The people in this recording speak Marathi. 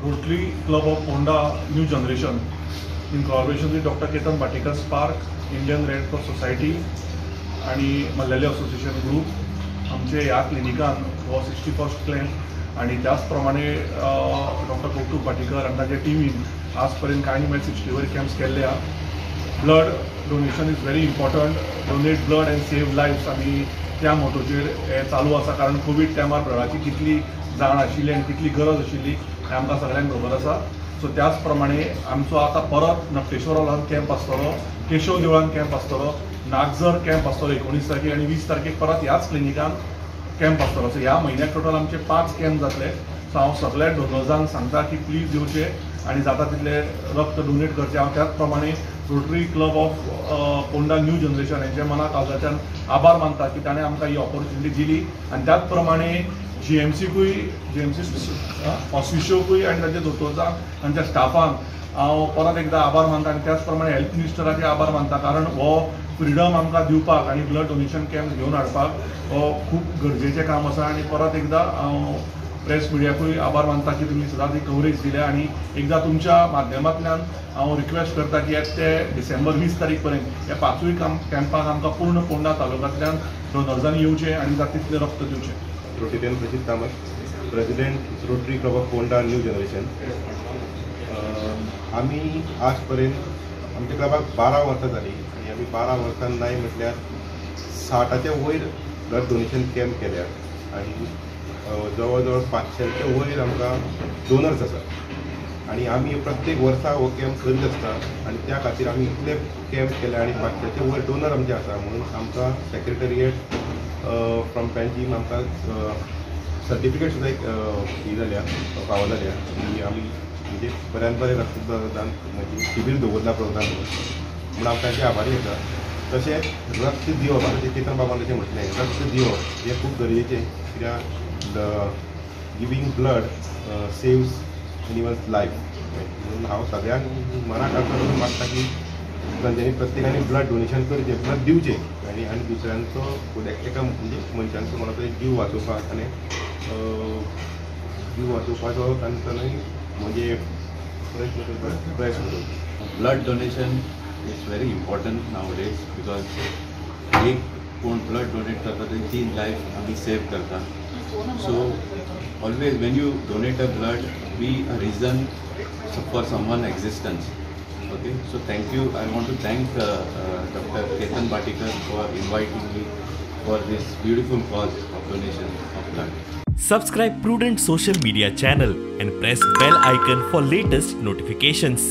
Rotary Club of Ponda New Generation in collaboration with Dr. Ketan Bhatikar Spark, Indian Red Cross Society आणि मल्याळी असोसिएशन ग्रुप आमचे ह्या क्लिनिकान हो 61st क्लॅम्प आणि त्याचप्रमाणे डॉक्टर कौतुक भाटीकर आणि ताच्या टिमीन आज पर्यंत कांय नाही 60 वयर कॅम्प्स केल्ले blood donation is very important. Donate blood and save lives आमी त्या मोटोचेर हे चालू आसा कारण कोविड टायमार ब्लडाची कितली जाण आशिल्ली आनी कितली गरज आशिल्ली हें आमकां सगळ्यांक खबर आसा. सो त्याच प्रमाणे आमचो आतां परत नक्टेश्वर हॉलान कॅम्प आसतलो, केशव देवळान कॅम्प आसतलो, नागझर कॅम्प आसतलो 19 तारखेक आनी 20 तारखेक परत ह्याच क्लिनिकान कॅम्प आसतलो. सो ह्या म्हयन्याक टोटल आमचे 5 कॅम्प जातले. सो हांव सगळ्या डोनर्सांक सांगता की प्लीज येवचे आणि जाता तितले रक्त डोनेट करचे. हांव त्याच प्रमाणे rotary club of Ponda new generation हेंचे मनाक काळजाच्यान आभार मानता की ताणें आमकां ही ऑपॉर्च्युनिटी दिली आणि त्याच प्रमाणे जीएमसीकूय ऑफिशियोकूय आनी तांच्या दोतोरसांक तांच्या स्टाफांक हांव परत एकदा आभार मानता आणि त्याच प्रमाणे हेल्थ मिनिस्टराचे आभार मानता कारण हो फ्रिडम आमकां दिवपाक आणि ब्लड डोनेशन कॅम्प घेवन हाडपाक हो खूब गरजेचें काम आसा. आणि परत एकदा हांव प्रेस मिडियाकूय आभार मानता की तुमी सदांच ही कवरेज दिल्या आणि एकदा तुमच्या माध्यमांतल्यान हांव रिक्वेस्ट करता की ते डिसेंबर 20 तारीख पर्यंत ह्या 5 कॅम्पाक आमकां पूर्ण पोंडा तालुक्यांतल्यान डोनर्सांनी येवचें आणि जाता तितलें रक्त दिवचें. Rotarian Prajit Kamat, president rotary club of Ponda new generation. आम्ही आजपर्यंत आमच्या क्लबाक 12 वर्सां जाली आणि आम्ही 12 वर्सां नाही म्हटल्यार 60च्या वयर ब्लड डोनेशन कॅम्प केल्यात आणि जवळ जवळ 500च्या वयर आमकां डोनर्स आसात आणि आमी प्रत्येक वर्सा हो कॅम्प करीत आसता आणि त्या खातीर आमी इतले कॅम्प केले आणि 500च्या वयर डोनर आमचे आसा म्हणून आमकां सेक्रेटरिएट फ्रॉम पॅन्टीम आमकां सर्टिफिकेट सुद्दां एक ही जाल्या फावो जाल्या की आमी म्हणजे बऱ्यान बरें रक्तदान म्हणजे शिबीर दवरला प्रोग्राम म्हणून हांव तांचे आभारी आसा. तशेंच रक्त दिवप आतां ते केतन बाबान तशें म्हटलें रक्त दिवप हें खूब गरजेचें कित्याक giving blood saves anyone's life म्हणून हांव सगळ्यांक मनाक करून मागता की तांच्यांनी प्रत्येकाने ब्लड डोनेशन करचें, ब्लड दिवचें आणि दुसऱ्यांचो एका म्हणजे मनशांचो म्हणा तरी जीव वाचोवपाक आनी जीव वाचोवपाचो तांच्यांनी म्हणजे प्रयत्न करता. Blood donation is very important nowadays because एक कोण ब्लड डोनेट करता ते 3 लायफ आमी सेव करता. So always Wien you donate a blood be a reason for someone existence. Okay, so thank you. I want to thank Dr. Ketan Bhatikar for inviting me for this beautiful cause of donation of blood. Subscribe Prudent social media channel and press bell icon for latest notifications.